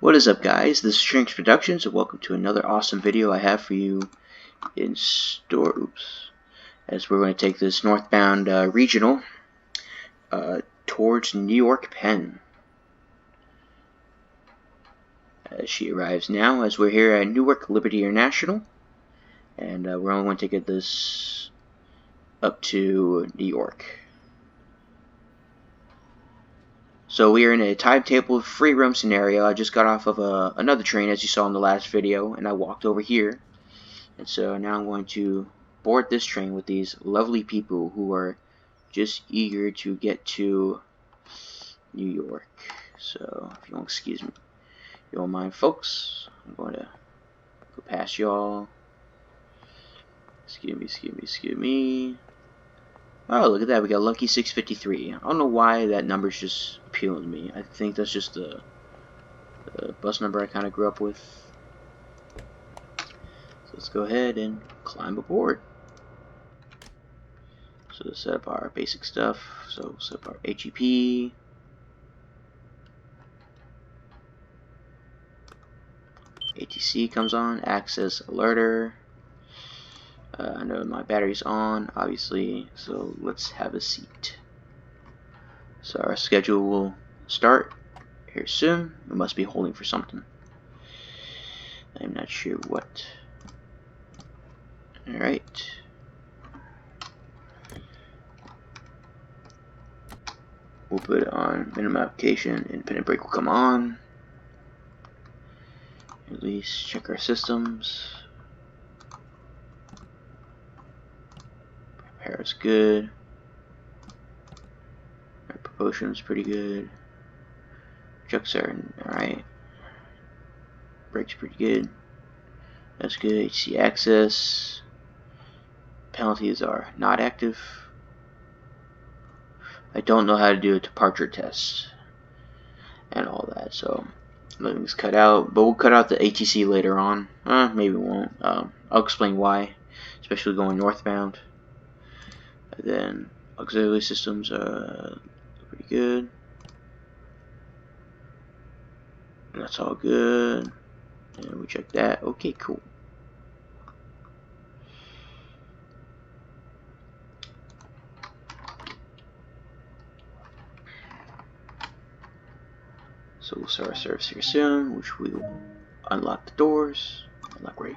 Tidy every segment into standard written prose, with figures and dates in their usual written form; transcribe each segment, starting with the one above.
What is up, guys? This is Shanks Productions, and welcome to another awesome video I have for you in store. As we're going to take this northbound regional towards New York Penn. As she arrives now, as we're here at Newark Liberty International, and we're only going to take this up to New York. So we are in a timetable free roam scenario. I just got off of another train, as you saw in the last video, and I walked over here. And so now I'm going to board this train with these lovely people who are just eager to get to New York. So if you don't excuse me, you don't mind, folks, I'm going to go past y'all. Excuse me. Oh, look at that. We got lucky 653. I don't know why that number's just appealing to me. I think that's just the bus number I kind of grew up with. So let's go ahead and climb aboard. So let's set up our basic stuff. So we'll set up our HEP. ATC comes on. Access alerter. I know my battery's on, obviously, so let's have a seat. So our schedule will start here soon. We must be holding for something. I'm not sure what. Alright. We'll put it on minimum application. Independent brake will come on. At least check our systems. Prepare is good. Our propulsion is pretty good. Chucks are alright. Brakes pretty good. That's good. HC access. Penalties are not active. I don't know how to do a departure test and all that, so nothing's cut out. But we'll cut out the ATC later on. Maybe we won't. I'll explain why, especially going northbound. And then auxiliary systems are pretty good. And that's all good. And we check that. Okay, cool. So we'll start our service here soon, which we will unlock the doors. Unlock right.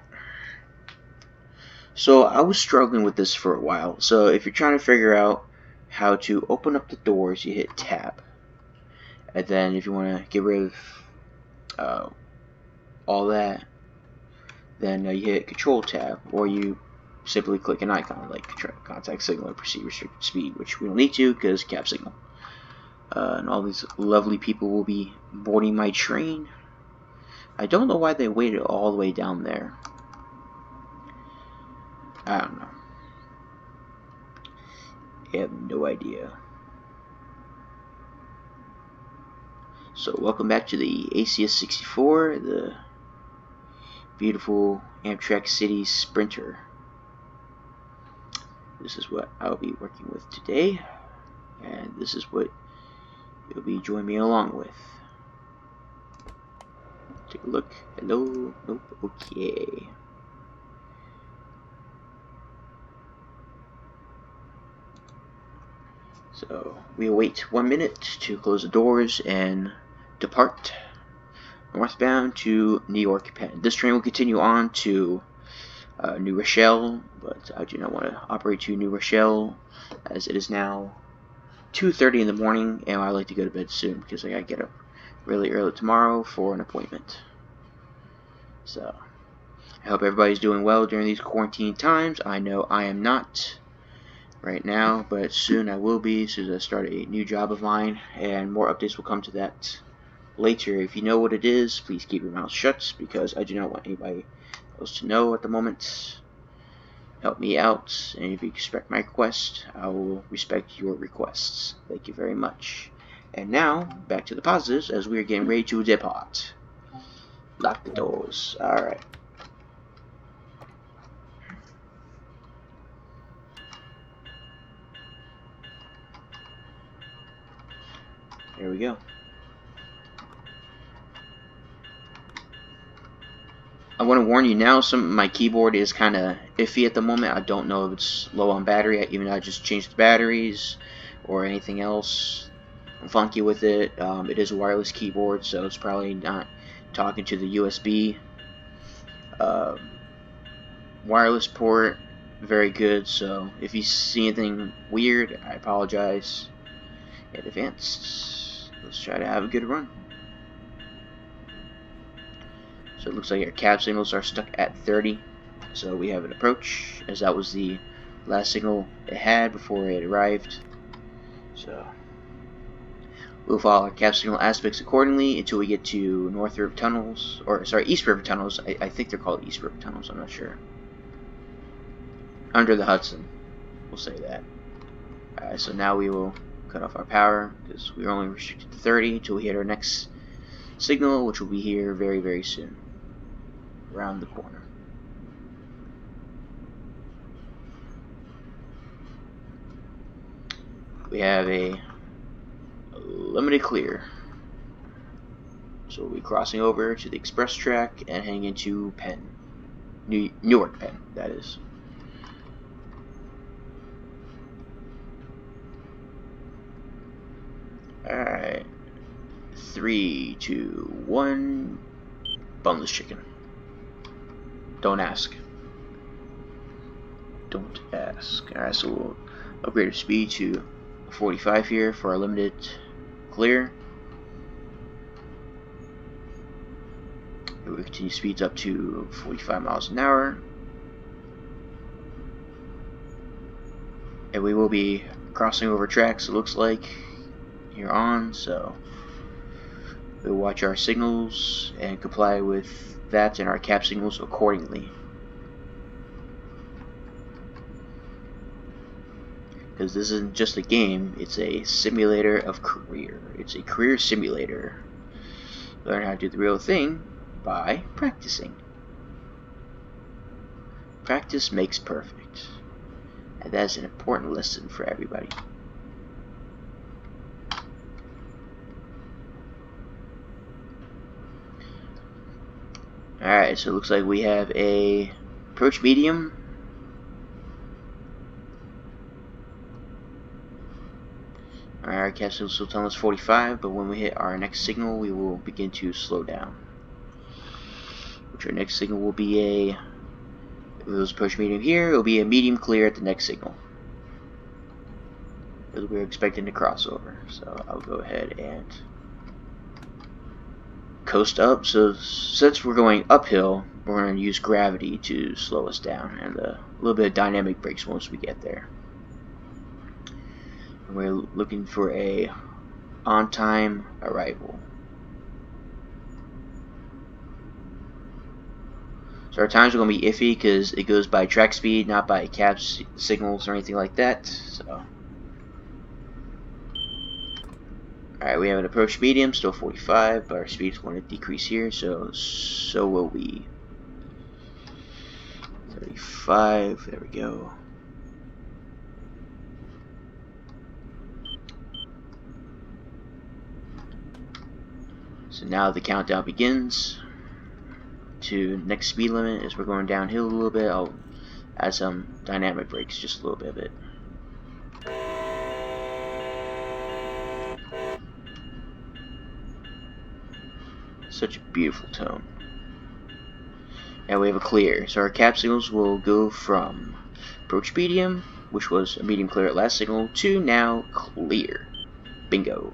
So I was struggling with this for a while. So if you're trying to figure out how to open up the doors, you hit tab. And then if you want to get rid of all that, then you hit control tab, or you simply click an icon like contact signal or proceed restricted speed, which we don't need to because cab signal. And all these lovely people will be boarding my train. I don't know why they waited all the way down there. I don't know. I have no idea. So welcome back to the ACS 64, the beautiful Amtrak City Sprinter. This is what I'll be working with today, and this is what you'll be joining me along with. Take a look. Hello. Nope. Okay. So we wait 1 minute to close the doors and depart northbound to New York Penn. This train will continue on to New Rochelle, but I do not want to operate to New Rochelle as it is now 2:30 in the morning, and I like to go to bed soon because I gotta get up really early tomorrow for an appointment. So I hope everybody's doing well during these quarantine times. I know I am not right now, but soon I will be, as soon as I start a new job of mine, and more updates will come to that later. If you know what it is, please keep your mouth shut, because I do not want anybody else to know at the moment. Help me out, and if you respect my request, I will respect your requests. Thank you very much. And now, back to the positives, as we are getting ready to depart. Lock the doors. Alright. Here we go. I want to warn you now, my keyboard is kind of iffy at the moment. I don't know if it's low on battery, even though I just changed the batteries or anything else funky with it. It is a wireless keyboard, so it's probably not talking to the USB wireless port very good. So if you see anything weird, I apologize in advance. Let's try to have a good run. So it looks like our cab signals are stuck at 30. So we have an approach, as that was the last signal it had before it arrived. So we'll follow our cab signal aspects accordingly until we get to North River Tunnels, or sorry, East River Tunnels. I think they're called East River Tunnels, I'm not sure. Under the Hudson, we'll say that. Alright, so now we will cut off our power, because we're only restricted to 30 until we hit our next signal, which will be here very, very soon. Around the corner. We have a limited clear. So we'll be crossing over to the express track and heading into Penn. York Penn, that is. Alright. 3, 2, 1. Boneless chicken. Don't ask. Don't ask. Alright, so we'll upgrade our speed to 45 here for our limited clear. And we continue speeds up to 45 miles an hour. And we will be crossing over tracks, it looks like, here on, so we'll watch our signals and comply with that and our cab signals accordingly. Because this isn't just a game, it's a simulator of career. It's a career simulator. Learn how to do the real thing by practicing. Practice makes perfect. And that is an important lesson for everybody. Alright, so it looks like we have a approach medium. Our cab signal still telling us 45, but when we hit our next signal, we will begin to slow down. Which our next signal will be a, if it was approach medium here, it will be a medium clear at the next signal. Because we're expecting to cross over. So I'll go ahead and coast up. So since we're going uphill, we're going to use gravity to slow us down, and a little bit of dynamic brakes once we get there. And we're looking for a on-time arrival. So our times are going to be iffy because it goes by track speed, not by cab signals or anything like that. So, alright, we have an approach medium, still 45, but our speed is going to decrease here, so will we. 35, there we go. So now the countdown begins to next speed limit. As we're going downhill a little bit, I'll add some dynamic brakes, just a little bit of it. Such a beautiful tone. And we have a clear. So our cab signals will go from approach medium, which was a medium clear at last signal, to now clear. Bingo.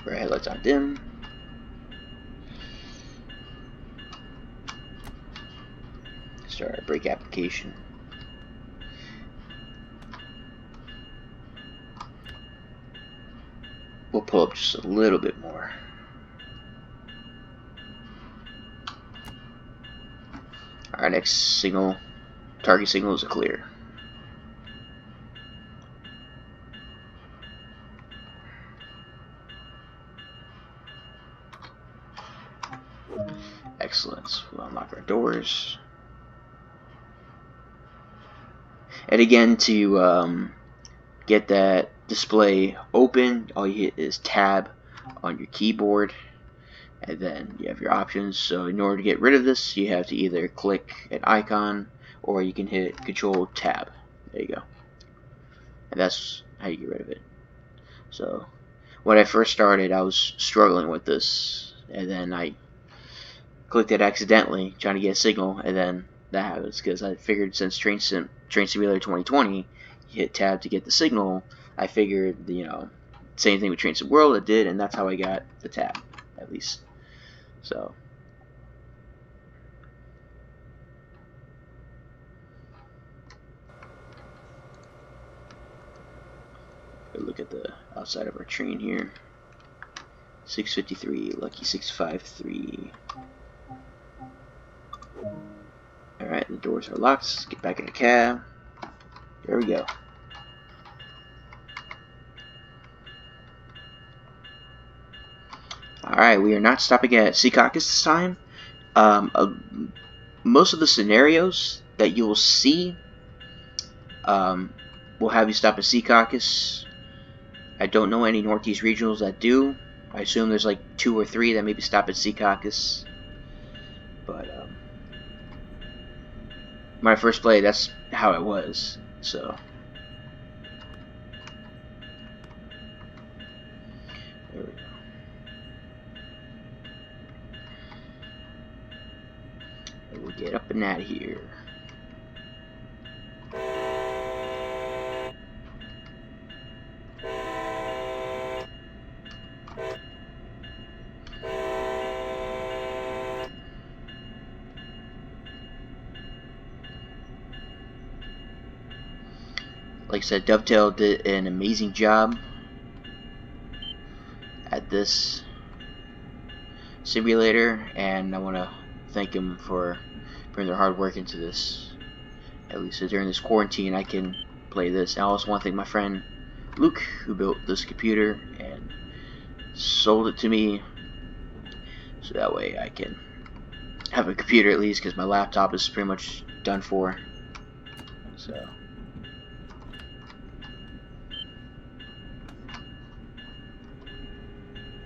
Our headlights on dim. Start our brake application. We'll pull up just a little bit more. Our next signal, target signal, is a clear. Excellent. We'll unlock our doors. And again, to get that display open, all you hit is tab on your keyboard, and then you have your options. So in order to get rid of this, you have to either click an icon or you can hit Control Tab. There you go. And that's how you get rid of it. So when I first started, I was struggling with this, and then I clicked it accidentally trying to get a signal, and then that happens because I figured since Train Simulator 2020 you hit tab to get the signal, I figured, you know, same thing with Train Sim World, it did, and that's how I got the tab, at least. So look at the outside of our train here. 653, lucky 653. Alright, the doors are locked. Let's get back in the cab. There we go. Alright, we are not stopping at Secaucus this time. Most of the scenarios that you will see will have you stop at Secaucus. I don't know any Northeast regionals that do. I assume there's like 2 or 3 that maybe stop at Secaucus. But when I first played, that's how it was. So there we go. And we'll get up and out of here. Like I said, Dovetail did an amazing job at this simulator, and I want to thank him for putting their hard work into this. At least during this quarantine, I can play this. I also want to thank my friend Luke, who built this computer and sold it to me, so that way I can have a computer at least, because my laptop is pretty much done for.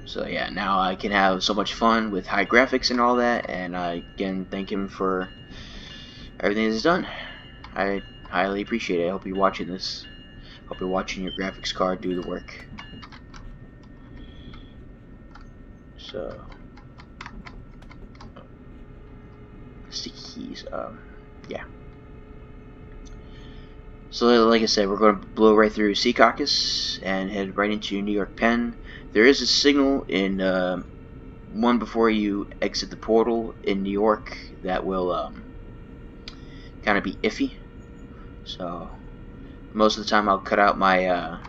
So yeah, now I can have so much fun with high graphics and all that, and I again thank him for everything he's done. I highly appreciate it. I hope you're watching this. Hope you're watching your graphics card do the work. So, sticky keys. Yeah. So like I said, we're going to blow right through Secaucus and head right into New York Penn. There is a signal in one before you exit the portal in New York that will kind of be iffy. So most of the time I'll cut out my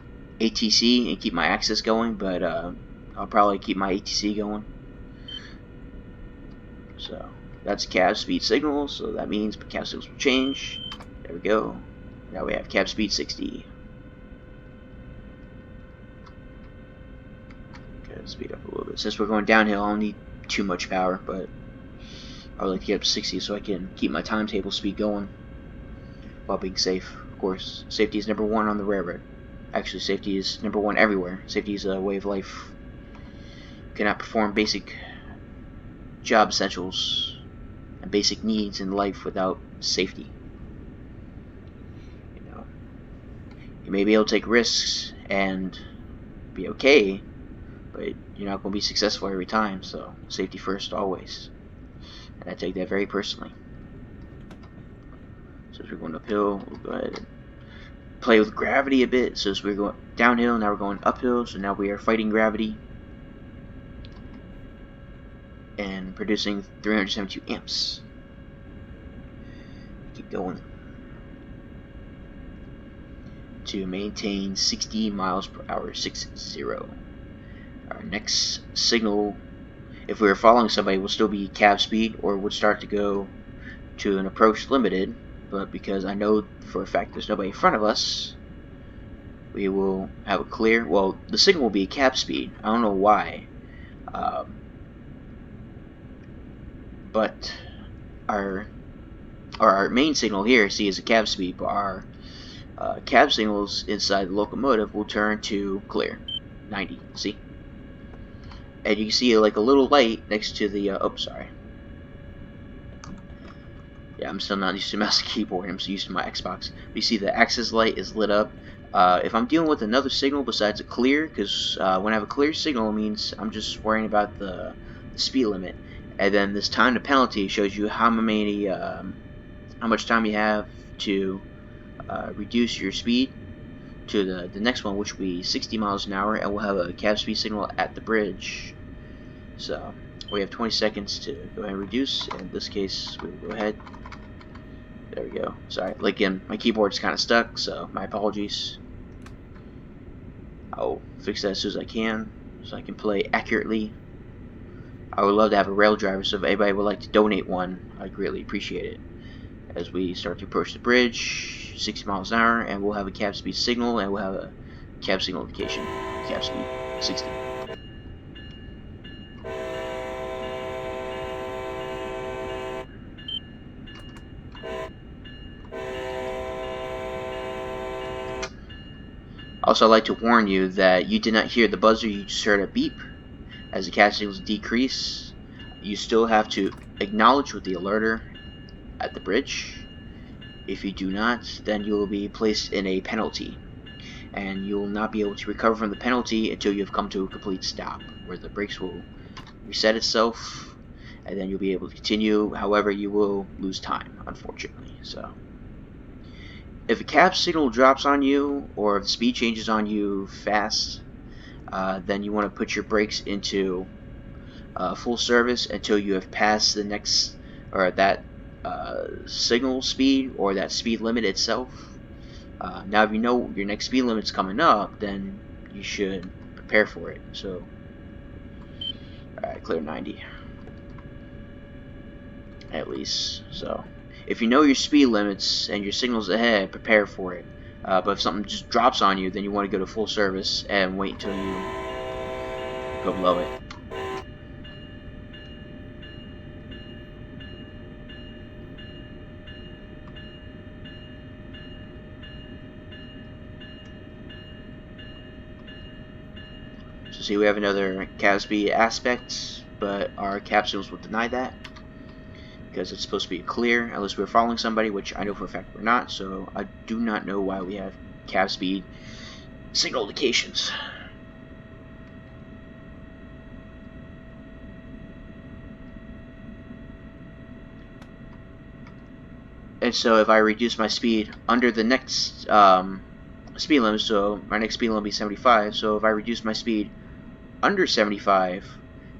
ATC and keep my access going, but I'll probably keep my ATC going. So that's cab speed signal, so that means cab signals will change. There we go. Now we have cab speed 60. Okay, speed up a little bit. Since we're going downhill, I don't need too much power, but I would like to get up to 60 so I can keep my timetable speed going while being safe. Of course, safety is number 1 on the railroad. Actually, safety is number 1 everywhere. Safety is a way of life. You cannot perform basic job essentials and basic needs in life without safety. You may be able to take risks and be okay, but you're not going to be successful every time, so safety first always. And I take that very personally. So as we're going uphill, we'll go ahead and play with gravity a bit. So as we're going downhill, now we're going uphill, so now we are fighting gravity and producing 372 amps. Keep going to maintain 60 miles per hour, 60. Our next signal, if we were following somebody, will still be cab speed, or would start to go to an approach limited, but because I know for a fact there's nobody in front of us, we will have a clear, well, the signal will be cab speed. I don't know why, but our main signal here, see, is a cab speed, but our cab signals inside the locomotive will turn to clear, 90, see? and you can see like a little light next to the oh, sorry. Yeah, I'm still not used to mouse and keyboard. I'm still used to my Xbox. But you see the access light is lit up. If I'm dealing with another signal besides a clear, because when I have a clear signal, it means I'm just worrying about the speed limit. And then this time to penalty shows you how much time you have to reduce your speed to the next one, which will be 60 miles an hour, and we'll have a cab speed signal at the bridge. So we have 20 seconds to go ahead and reduce. In this case, we'll go ahead. There we go. Sorry, like again, my keyboard's kind of stuck, so my apologies. I'll fix that as soon as I can, so I can play accurately. I would love to have a rail driver, so if anybody would like to donate one, I'd greatly appreciate it. As we start to approach the bridge, 60 miles an hour, and we'll have a cab speed signal, and we'll have a cab signal indication. Cab speed 60. Also, I'd like to warn you that you did not hear the buzzer, you just heard a beep. As the cab signals decrease, you still have to acknowledge with the alerter at the bridge. If you do not, then you will be placed in a penalty, and you will not be able to recover from the penalty until you have come to a complete stop, where the brakes will reset itself, and then you'll be able to continue. However, you will lose time, unfortunately. So, if a cab signal drops on you, or if the speed changes on you fast, then you want to put your brakes into full service until you have passed the next, or that signal speed, or that speed limit itself. Now, if you know your next speed limit's coming up, then you should prepare for it. So, alright, clear 90. At least. So, if you know your speed limits and your signal's ahead, prepare for it. But if something just drops on you, then you want to go to full service and wait until you go below it. So see, we have another cab speed aspect, but our cab signals will deny that, because it's supposed to be clear, unless we're following somebody, which I know for a fact we're not, so I do not know why we have cab speed signal indications. And so if I reduce my speed under the next speed limit, so my next speed limit will be 75, so if I reduce my speed under 75,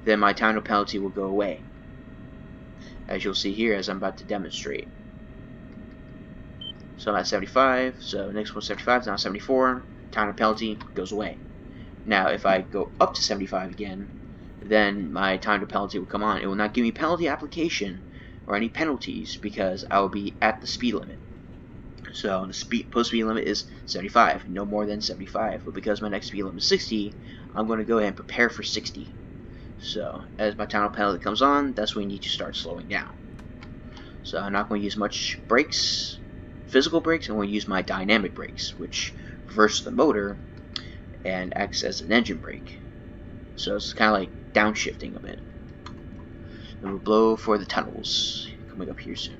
then my time to penalty will go away, as you'll see here as I'm about to demonstrate. So I'm at 75, so next one's 75, now 74, time to penalty goes away. Now if I go up to 75 again, then my time to penalty will come on. It will not give me penalty application or any penalties because I will be at the speed limit. So the post speed limit is 75, no more than 75. But because my next speed limit is 60, I'm going to go ahead and prepare for 60. So as my time penalty comes on, that's when you need to start slowing down. So I'm not going to use much brakes, physical brakes. I'm going to use my dynamic brakes, which reverses the motor and acts as an engine brake. So it's kind of like downshifting a bit. And we'll blow for the tunnels coming up here soon.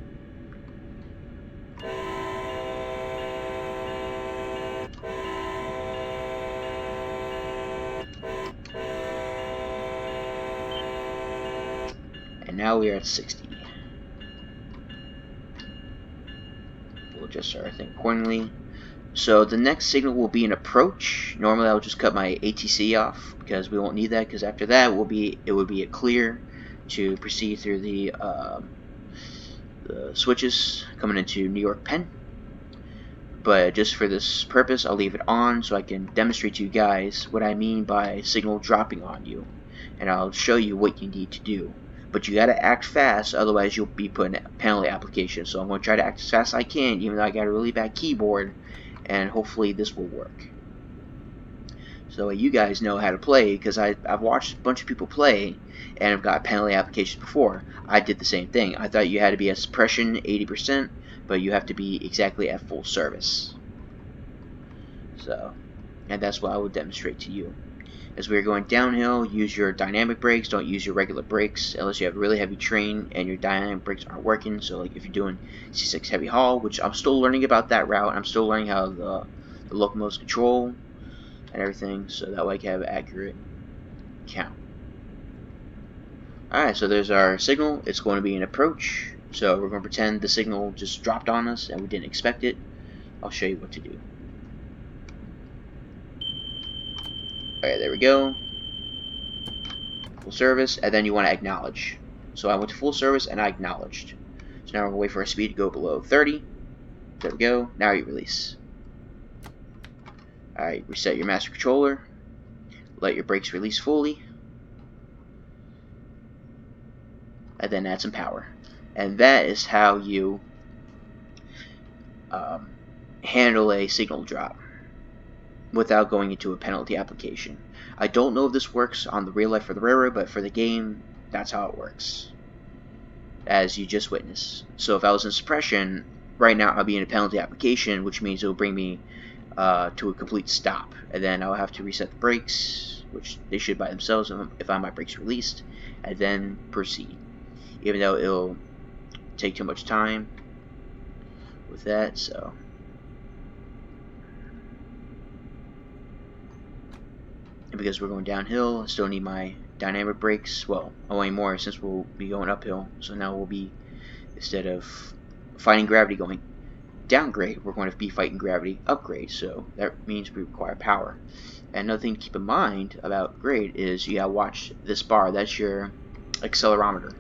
And now we are at 60. We'll adjust our thing accordingly. So the next signal will be an approach. Normally I'll just cut my ATC off because we won't need that, because after that it would be a clear to proceed through the switches coming into New York Penn. But just for this purpose, I'll leave it on so I can demonstrate to you guys what I mean by signal dropping on you, and I'll show you what you need to do. But you gotta act fast, otherwise you'll be put in a penalty application. So I'm gonna try to act as fast as I can, even though I got a really bad keyboard, and hopefully this will work. So you guys know how to play, because I've watched a bunch of people play, and I've got penalty applications before. I did the same thing. I thought you had to be at suppression 80%, but you have to be exactly at full service. So, and that's what I will demonstrate to you. As we are going downhill, use your dynamic brakes. Don't use your regular brakes unless you have a really heavy train and your dynamic brakes aren't working. So like if you're doing C6 heavy haul, which I'm still learning about that route. I'm still learning how the locomotives control and everything, so that way I can have an accurate count. Alright, so there's our signal. It's going to be an approach. So we're going to pretend the signal just dropped on us and we didn't expect it. I'll show you what to do. Alright, there we go. Full service, and then you want to acknowledge. So I went to full service and I acknowledged. So now we're going to wait for our speed to go below 30. There we go. Now you release. Alright, reset your master controller. Let your brakes release fully. And then add some power. And that is how you handle a signal drop without going into a penalty application. I don't know if this works on the real life for the railroad, but for the game, that's how it works, as you just witnessed. So if I was in suppression, right now I'll be in a penalty application, which means it will bring me to a complete stop, and then I'll have to reset the brakes, which they should by themselves if I have my brakes released, and then proceed, even though it'll take too much time with that. So and because we're going downhill, I still need my dynamic brakes. Well, I want more since we'll be going uphill. So now we'll be, instead of fighting gravity going downgrade, we're going to be fighting gravity upgrade. So that means we require power. And another thing to keep in mind about grade is you gotta watch this bar. That's your accelerometer.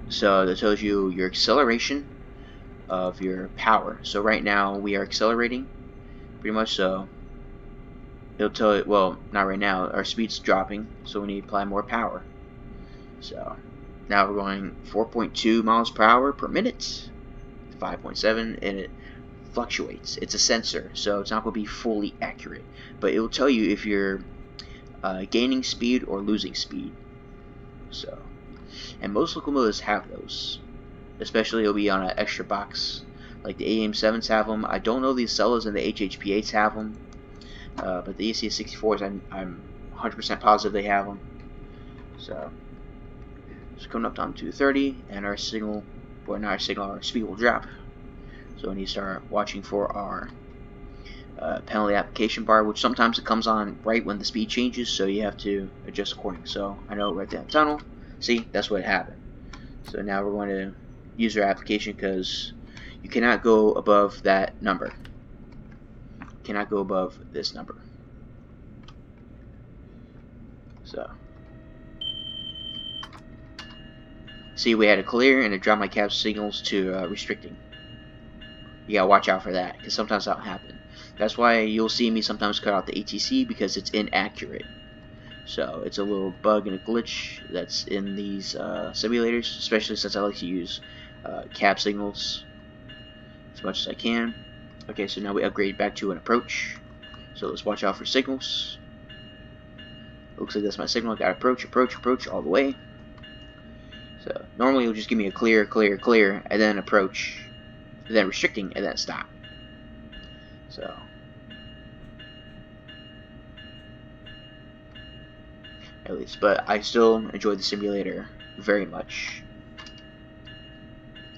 So that tells you your acceleration of your power. So right now we are accelerating, pretty much. So it'll tell you, well, not right now, our speed's dropping, so we need to apply more power. So now we're going 4.2 miles per hour per minute, 5.7, and it fluctuates. It's a sensor, so it's not going to be fully accurate, but it will tell you if you're gaining speed or losing speed. So, and most locomotives have those, especially it'll be on an extra box, like the AM7s have them. I don't know the Acellas and the HHP8s have them. But the ECS64s, I'm 100% positive they have them. So, it's coming up on 230, and our signal, or not our signal, our speed will drop. So we need to start watching for our penalty application bar, which sometimes it comes on right when the speed changes, so you have to adjust accordingly. So I know right down the tunnel. See, that's what happened. So now we're going to use our application because you cannot go above that number. Cannot go above this number. So see, we had a clear and it dropped my cab signals to restricting. You gotta watch out for that because sometimes that'll happen. That's why you'll see me sometimes cut out the ATC because it's inaccurate. So it's a little bug and a glitch that's in these simulators, especially since I like to use cab signals as much as I can. Okay, so now we upgrade back to an approach. So let's watch out for signals. Looks like that's my signal. Got approach, approach, approach all the way. So normally it'll just give me a clear, clear, clear, and then approach, and then restricting, and then stop. So at least, but I still enjoy the simulator very much.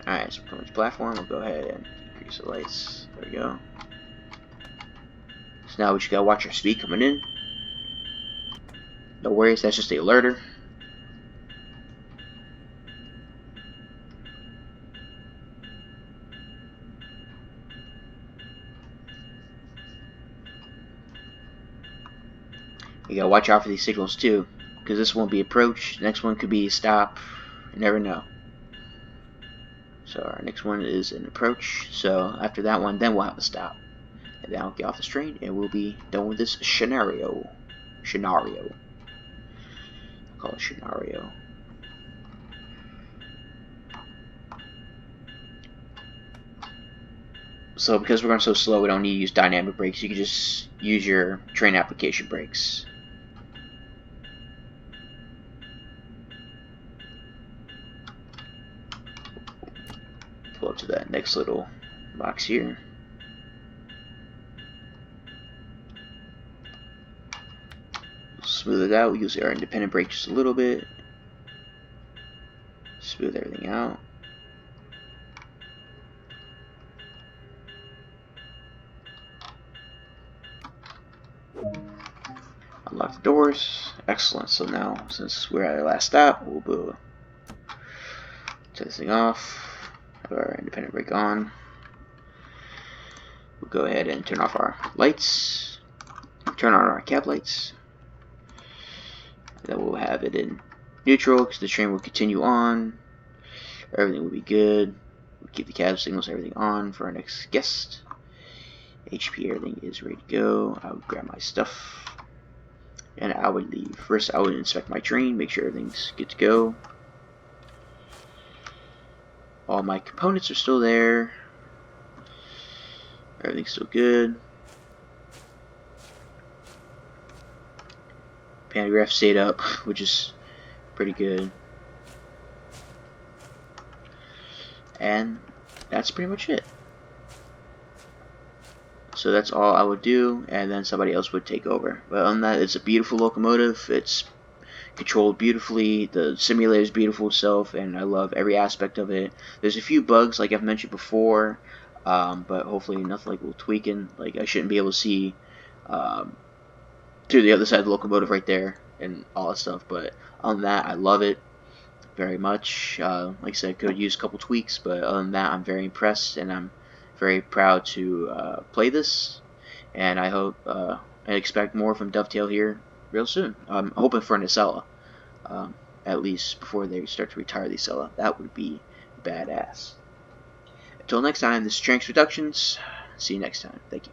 Alright, so we're coming to the platform. We'll go ahead and increase the lights. There we go. So now we just gotta watch our speed coming in. No worries, that's just the alerter. You gotta watch out for these signals too, because this won't be approach, the next one could be stop, you never know. So our next one is an approach, so after that one, then we'll have a stop. And then I'll get off this train and we'll be done with this scenario. I call it scenario. So because we're going so slow, we don't need to use dynamic brakes. You can just use your train application brakes. Pull up to that next little box here. smooth it out. We'll use our independent brake just a little bit. Smooth everything out. Unlock the doors. Excellent. So now, since we're at our last stop, we'll turn this thing off. Have our independent brake on. We'll go ahead and turn off our lights. Turn on our cab lights. And then we'll have it in neutral because the train will continue on. Everything will be good. We'll keep the cab signals and everything on for our next guest. HP, everything is ready to go. I would grab my stuff and I would leave. First, I would inspect my train, make sure everything's good to go. All my components are still there. Everything's still good. Pantograph stayed up, which is pretty good. And that's pretty much it. So that's all I would do, and then somebody else would take over. But on that, it's a beautiful locomotive. It's controlled beautifully. The simulator is beautiful itself, and I love every aspect of it. There's a few bugs, like I've mentioned before, but hopefully nothing like little tweaking. Like I shouldn't be able to see through the other side of the locomotive right there, and all that stuff. But on that, I love it very much. Like I said, could use a couple tweaks, but other than that, I'm very impressed, and I'm very proud to play this, and I hope I expect more from Dovetail here real soon. I'm hoping for an Acela, at least before they start to retire the Acela. That would be badass. Until next time, this is Tranks Reductions. See you next time. Thank you.